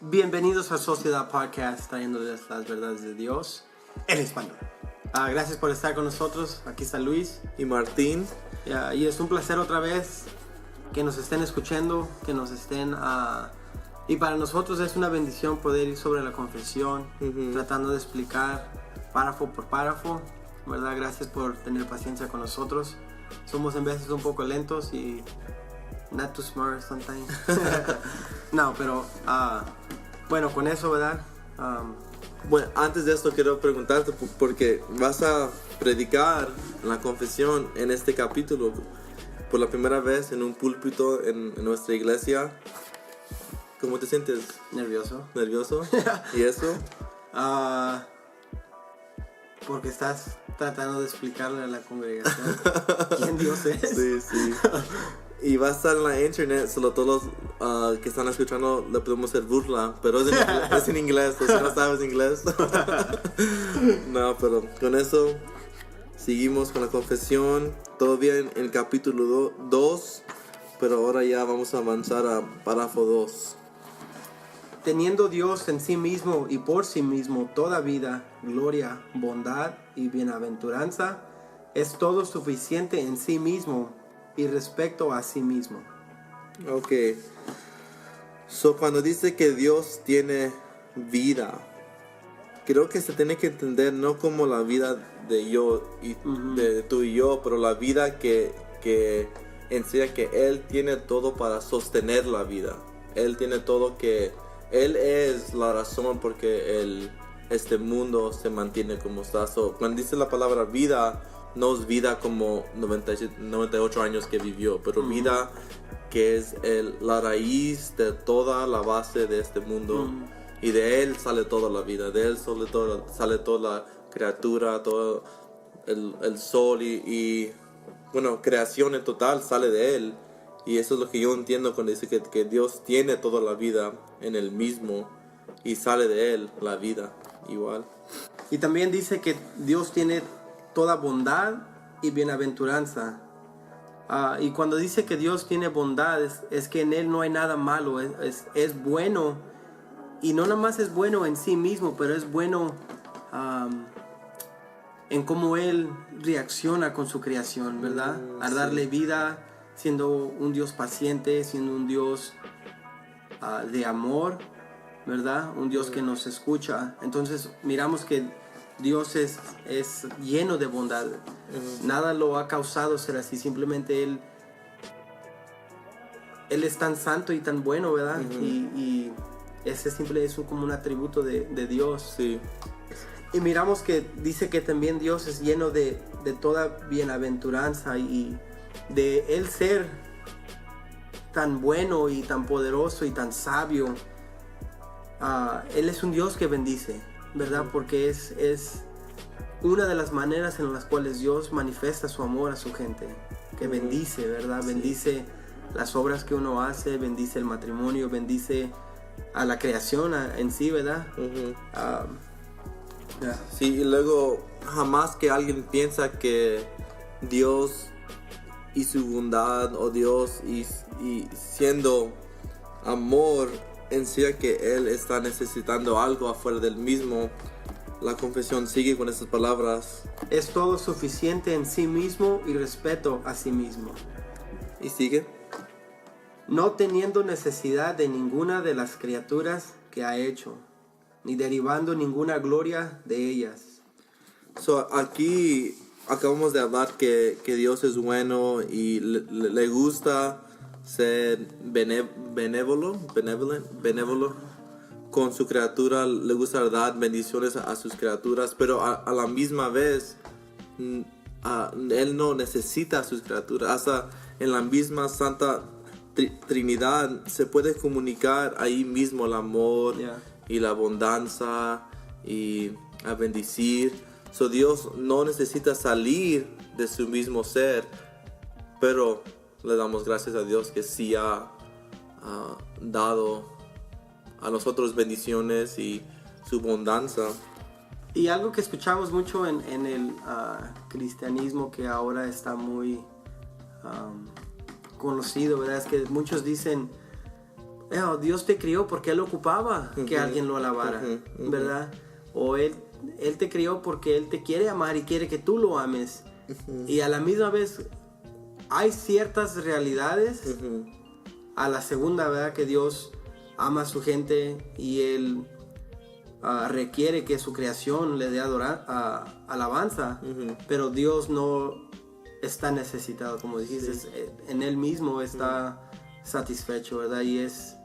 Bienvenidos a Sociedad Podcast, trayéndoles las verdades de Dios en español. Gracias por estar con nosotros. Aquí está Luis y Martín. Y es un placer otra vez que nos estén escuchando, que nos estén... y para nosotros es una bendición poder ir sobre la confesión, tratando de explicar párrafo por párrafo, ¿verdad? Gracias por tener paciencia con nosotros. Somos en veces un poco lentos y not too smart sometimes. No, pero bueno, con eso, ¿verdad? Bueno, antes de esto quiero preguntarte, porque vas a predicar la confesión en este capítulo por la primera vez en un púlpito en nuestra iglesia. ¿Cómo te sientes? Nervioso. ¿Nervioso? ¿Y eso? Porque estás tratando de explicarle a la congregación quién Dios es. Sí, sí. Y va a estar en la internet, solo todos los que están escuchando le podemos hacer burla, pero es en inglés, si no sabes inglés. No, pero con eso seguimos con la confesión, todavía en el capítulo 2, pero ahora ya vamos a avanzar a párrafo 2. Teniendo Dios en sí mismo y por sí mismo toda vida, gloria, bondad y bienaventuranza, es todo suficiente en sí mismo y respecto a sí mismo. Ok. So, cuando dice que Dios tiene vida, creo que se tiene que entender no como la vida de yo y de tú y yo, pero la vida que enseña que Él tiene todo para sostener la vida. Él tiene todo, que Él es la razón por que este mundo se mantiene como está. So, cuando dice la palabra vida, no es vida como 98 años que vivió, pero vida que es la raíz de toda la base de este mundo. Y de Él sale toda la vida, de Él sale toda la criatura, todo el sol y bueno, creación en total sale de Él. Y eso es lo que yo entiendo cuando dice que Dios tiene toda la vida en Él mismo y sale de Él la vida igual. Y también dice que Dios tiene toda bondad y bienaventuranza. Y cuando dice que Dios tiene bondad, es que en Él no hay nada malo, es bueno. Y no nada más es bueno en sí mismo, pero es bueno en cómo Él reacciona con su creación, ¿verdad? A darle vida, siendo un Dios paciente, siendo un Dios de amor, ¿verdad? Un Dios que nos escucha. Entonces miramos que Dios es lleno de bondad. Nada lo ha causado ser así. Simplemente Él es tan santo y tan bueno, ¿verdad? Y ese simple es como un atributo de Dios. Sí. Y miramos que dice que también Dios es lleno de toda bienaventuranza y de Él ser tan bueno y tan poderoso y tan sabio. Él es un Dios que bendice, ¿verdad? Porque es una de las maneras en las cuales Dios manifiesta su amor a su gente, que bendice, ¿verdad? Sí. Bendice las obras que uno hace, bendice el matrimonio, bendice a la creación en sí, ¿verdad? Sí, y luego jamás que alguien piensa que Dios y su bondad, o Dios y siendo amor, enseña que Él está necesitando algo afuera del mismo. La confesión sigue con estas palabras. Es todo suficiente en sí mismo y respeto a sí mismo. Y sigue. No teniendo necesidad de ninguna de las criaturas que ha hecho, ni derivando ninguna gloria de ellas. So, aquí acabamos de hablar que Dios es bueno y le gusta ser benévolo con su criatura, le gusta dar bendiciones a sus criaturas, pero a la misma vez Él no necesita a sus criaturas. Hasta en la misma Santa Trinidad se puede comunicar ahí mismo el amor y la abundancia y a bendecir. So, Dios no necesita salir de su mismo ser, pero le damos gracias a Dios que sí ha dado a nosotros bendiciones y su abundancia. Y algo que escuchamos mucho en el cristianismo, que ahora está muy conocido, ¿verdad? Es que muchos dicen, Dios te crió porque Él ocupaba que alguien lo alabara, ¿verdad? O Él te crió porque Él te quiere amar y quiere que tú lo ames. Y a la misma vez hay ciertas realidades a la segunda, ¿verdad? Que Dios ama a su gente y Él requiere que su creación le dé alabanza, pero Dios no está necesitado, como dijiste, en Él mismo está satisfecho, ¿verdad? Y es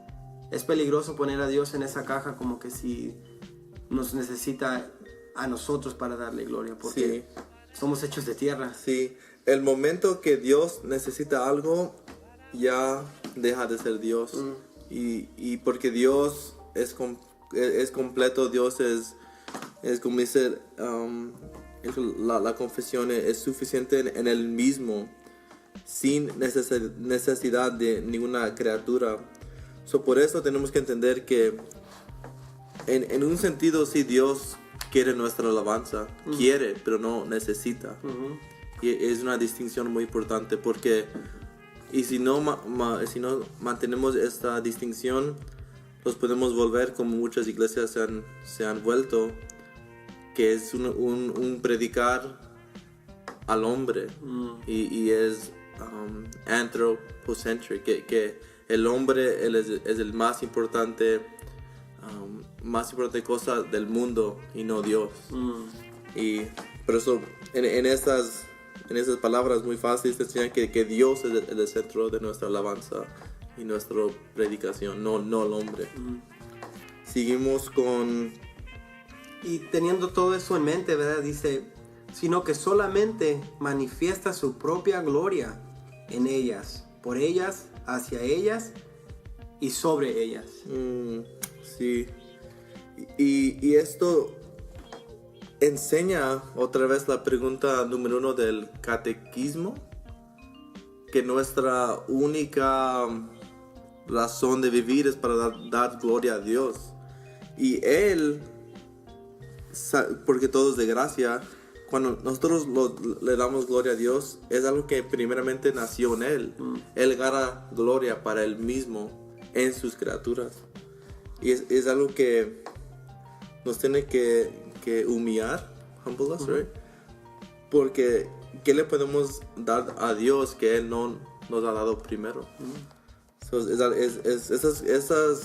peligroso poner a Dios en esa caja como que si nos necesita a nosotros para darle gloria, porque somos hechos de tierra. Sí, el momento que Dios necesita algo, ya deja de ser Dios. Y porque Dios es completo, Dios es como dice la confesión, es suficiente en Él mismo, sin necesidad de ninguna criatura. Por eso tenemos que entender que en un sentido sí Dios quiere nuestra alabanza, quiere, pero no necesita. Y es una distinción muy importante, porque si no mantenemos esta distinción, nos podemos volver como muchas iglesias se han vuelto, que es un predicar al hombre, y es anthropocentric, que el hombre él es el más importante cosa del mundo y no Dios. Y por eso en esas palabras muy fáciles te enseñan que Dios es el centro de nuestra alabanza y nuestra predicación, no el hombre. Seguimos con... Y teniendo todo eso en mente, ¿verdad? Dice, sino que solamente manifiesta su propia gloria en ellas, por ellas, hacia ellas y sobre ellas. Sí. Y esto enseña otra vez la pregunta número 1 del catequismo, que nuestra única razón de vivir es para dar gloria a Dios. Y Él, porque todo es de gracia, cuando nosotros le damos gloria a Dios, es algo que primeramente nació en Él. Él gana gloria para Él mismo en sus criaturas. Y es algo que nos tiene que humillar, humble us, right? Porque ¿qué le podemos dar a Dios que Él no nos ha dado primero?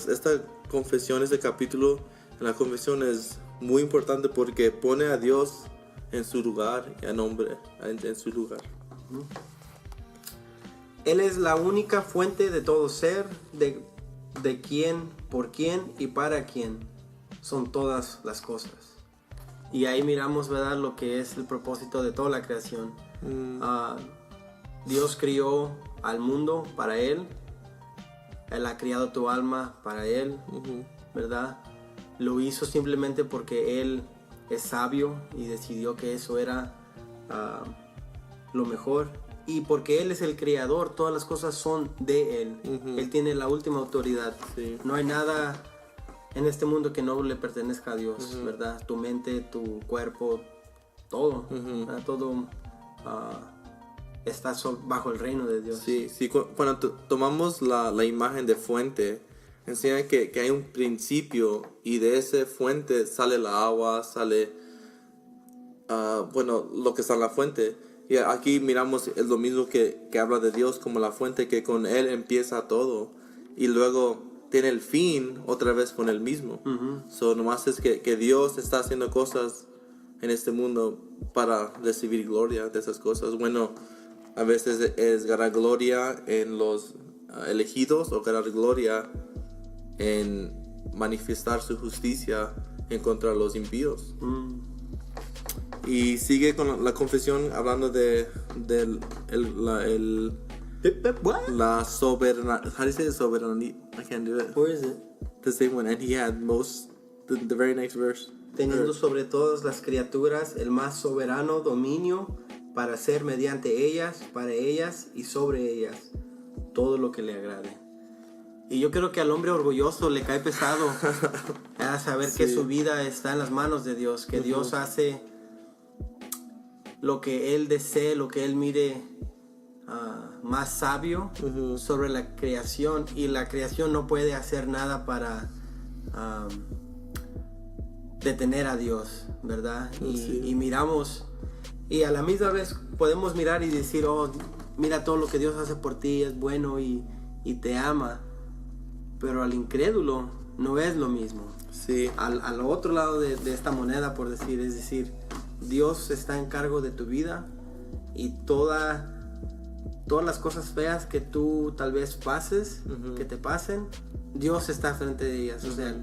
Esta confesión, este capítulo en la confesión es muy importante porque pone a Dios en su lugar y al hombre en su lugar. Él es la única fuente de todo ser, de quién, por quién y para quién son todas las cosas. Y ahí miramos, ¿verdad?, lo que es el propósito de toda la creación. Dios crió al mundo para Él. Él ha criado tu alma para Él, ¿verdad? Lo hizo simplemente porque Él es sabio y decidió que eso era lo mejor. Y porque Él es el creador, todas las cosas son de Él. Él tiene la última autoridad. No hay nada en este mundo que no le pertenezca a Dios, ¿verdad? Tu mente, tu cuerpo, todo, ¿verdad? Todo está bajo el reino de Dios. Sí. Cuando tomamos la imagen de fuente, enseña que hay un principio y de esa fuente sale la agua, sale lo que está en la fuente. Y aquí miramos es lo mismo que habla de Dios como la fuente, que con Él empieza todo y luego tiene el fin otra vez con Él mismo. Nomás es que Dios está haciendo cosas en este mundo para recibir gloria de esas cosas. Bueno, a veces es ganar gloria en los elegidos o ganar gloria en manifestar su justicia en contra de los impíos. Y sigue con la confesión hablando de la soberanía. How do you say the sovereignty? I can't do it. Where is it? The same one, and he had the very next verse. Teniendo sobre todas las criaturas el más soberano dominio para hacer mediante ellas, para ellas y sobre ellas todo lo que le agrade. Y yo creo que al hombre orgulloso le cae pesado a saber que su vida está en las manos de Dios, que Dios hace lo que Él desee, lo que Él mire más sabio sobre la creación, y la creación no puede hacer nada para detener a Dios, ¿verdad? Y miramos, y a la misma vez podemos mirar y decir, oh, mira todo lo que Dios hace por ti, es bueno y te ama, pero al incrédulo no es lo mismo. Sí. Al otro lado de esta moneda, por decir, es decir, Dios está en cargo de tu vida, y todas las cosas feas que tú tal vez pases, que te pasen, Dios está frente de ellas. O sea,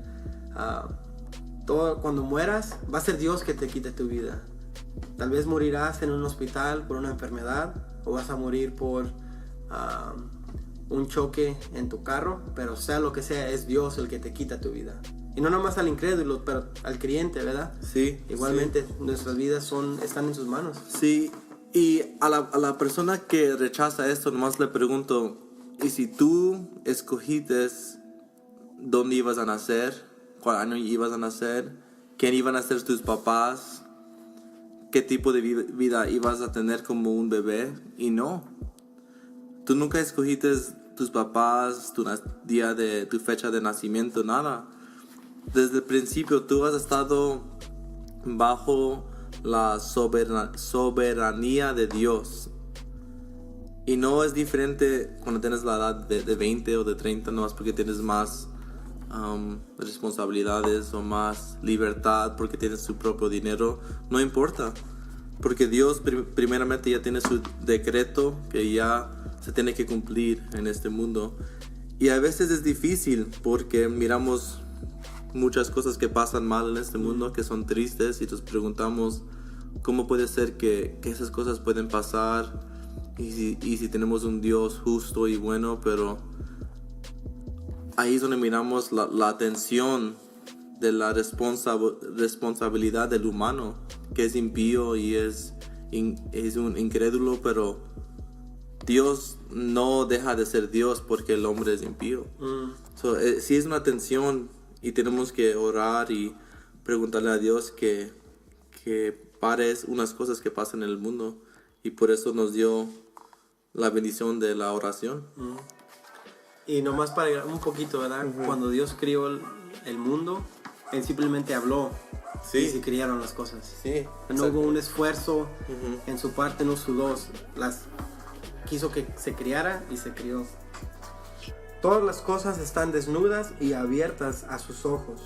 cuando mueras, va a ser Dios que te quite tu vida. Tal vez morirás en un hospital por una enfermedad, o vas a morir por un choque en tu carro, pero sea lo que sea, es Dios el que te quita tu vida. Y no nomás al incrédulo, pero al creyente, ¿verdad? Sí. Igualmente, sí. nuestras vidas están en sus manos. Sí, y a la persona que rechaza esto, nomás le pregunto, ¿y si tú escogiste dónde ibas a nacer, cuál año ibas a nacer, quién iban a ser tus papás, qué tipo de vida ibas a tener como un bebé? Y no, tú nunca escogiste tus papás, tu fecha de nacimiento, nada. Desde el principio tú has estado bajo la soberanía de Dios. Y no es diferente cuando tienes la edad de 20 o de 30, no es porque tienes más responsabilidades o más libertad, porque tienes tu propio dinero. No importa, porque Dios primeramente ya tiene su decreto que ya se tiene que cumplir en este mundo. Y a veces es difícil porque miramos muchas cosas que pasan mal en este mundo, que son tristes, y nos preguntamos cómo puede ser que esas cosas pueden pasar, y si tenemos un Dios justo y bueno. Pero ahí es donde miramos la atención de la responsabilidad del humano, que es impío y es un incrédulo, pero Dios no deja de ser Dios porque el hombre es impío. Sí es una tensión, y tenemos que orar y preguntarle a Dios que pare unas cosas que pasan en el mundo, y por eso nos dio la bendición de la oración. Y nomás para agregar un poquito, ¿verdad? Cuando Dios crió el mundo, Él simplemente habló, Sí. y se criaron las cosas. Sí, No hubo un esfuerzo en su parte, no sudó, quiso que se criara y se crió. Todas las cosas están desnudas y abiertas a sus ojos.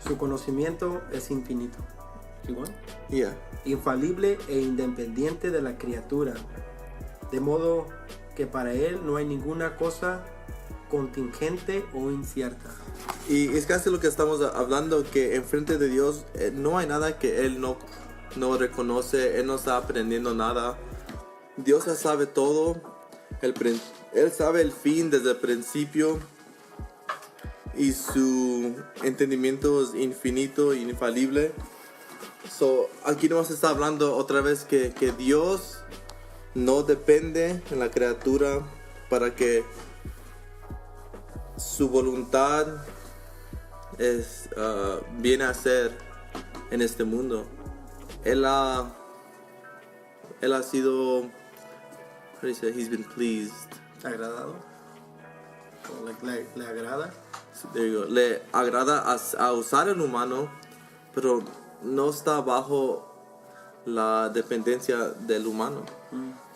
Su conocimiento es infinito. ¿Igual? Yeah. Infalible e independiente de la criatura. De modo que para Él no hay ninguna cosa contingente o incierta. Y es casi lo que estamos hablando, que enfrente de Dios no hay nada que Él no reconoce. Él no está aprendiendo nada. Dios ya sabe todo. Él sabe el fin desde el principio, y su entendimiento es infinito e infalible. Aquí nos está hablando otra vez que Dios no depende en la criatura para que su voluntad viene a ser en este mundo. Él ha sido, how do you say, he's been pleased. ¿Agradado? ¿Le agrada? There you go. Le agrada a usar el humano, pero no está bajo la dependencia del humano.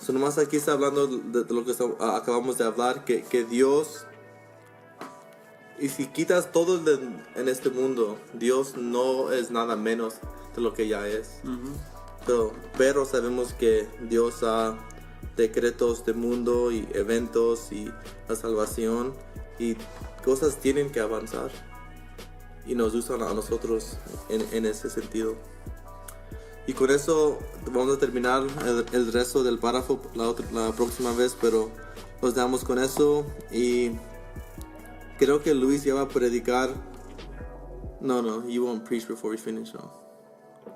Nomás aquí está hablando de lo que acabamos de hablar, que Dios, y si quitas todo en este mundo, Dios no es nada menos de lo que ya es. Pero sabemos que Dios ha decretos de mundo y eventos y la salvación, y cosas tienen que avanzar, y nos usan a nosotros en ese sentido. Y con eso vamos a terminar el resto del párrafo la próxima vez, pero nos damos con eso. Y creo que Luis ya va a predicar. No, you won't preach before we finish, no.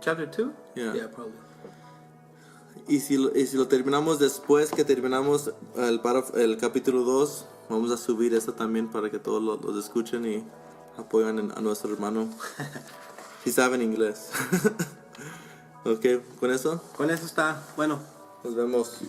Chapter 2? Yeah, probably. Y si lo terminamos después que terminamos el capítulo 2, vamos a subir eso también para que todos los escuchen y apoyen a nuestro hermano. Si saben inglés. Ok, ¿con eso? Con eso está, bueno. Nos vemos.